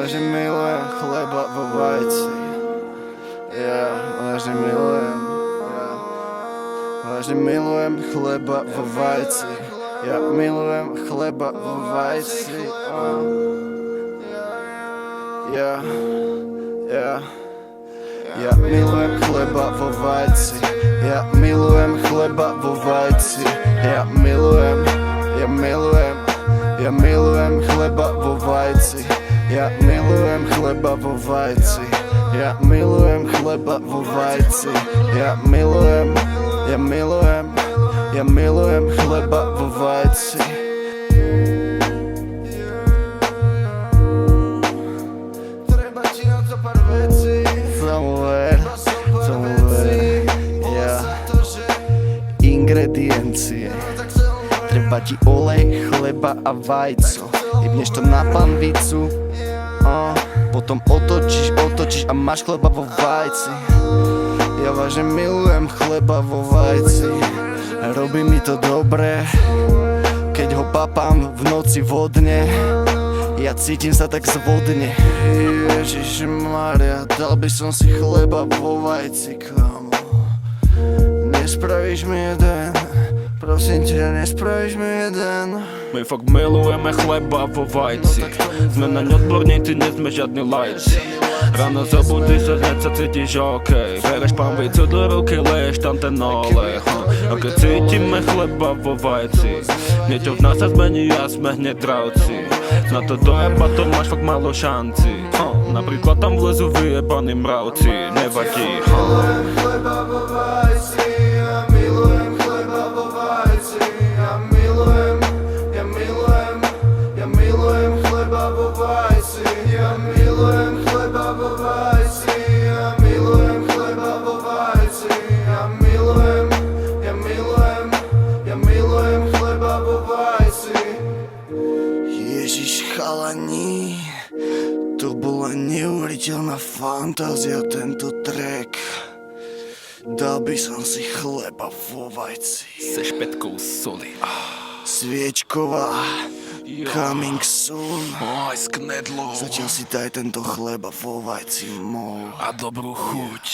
vážne milujem chleba vo vajci. Ja vážne milujem. Vážne milujem chleba vo vajci. Ja milujem chleba vo vajci. Ja milujem chleba vo vajci. Ja milujem chleba vo vajci. Ja milujem chleba vo vajci. Ja milujem chleba vo vajci. Ja milujem chleba vo vajci. Ja milujem chleba vo vajci. Treba ti na to pár vecí. Somewhere, ja. Ingrediencie. Treba ti olej, chleba a vajco. Jebneš to na panvicu, potom otočíš a máš chleba vo vajci. Ja vážne milujem chleba vo vajci. Robí mi to dobre, keď ho papám v noci vodne. Ja cítim sa tak zvodne. Ježišmaria, dal by som si chleba vo vajci, kámo. Nespravíš mi jeden? Prosím ťa, nespravíš mi jeden? My fakt milujeme chleba vo vajci. Sme na odborníci, nie sme žiadni lajci. Ráno zabudíš sa, hneď sa cítiš okej. Bereš panvicu do ruky, leješ tam ten olej. A keď cítime chleba vo vajci, niečo v nás sa zmení a sme hneď dravci. Na to dojeba to máš fakt málo šanci. Napríklad tam vlezu vyjebaní mravci. Nevadí. Milujem chleba vo vajci. Ja milujem chleba vo vajci. Ja milujem chleba vo vajci. Ja milujem chleba vo vajci. Ja milujem chleba vo vajci. Ja milujem chleba vo vajci. Ježiš chalani, to bola neuveriteľná fantázia tento track. Dal by som si chleba vo vajci. Se špetkou soli. Sviečková, coming soon. Aj s knedlou. Zatiaľ si daj tento chleba vo vajci môj. A dobrú chuť.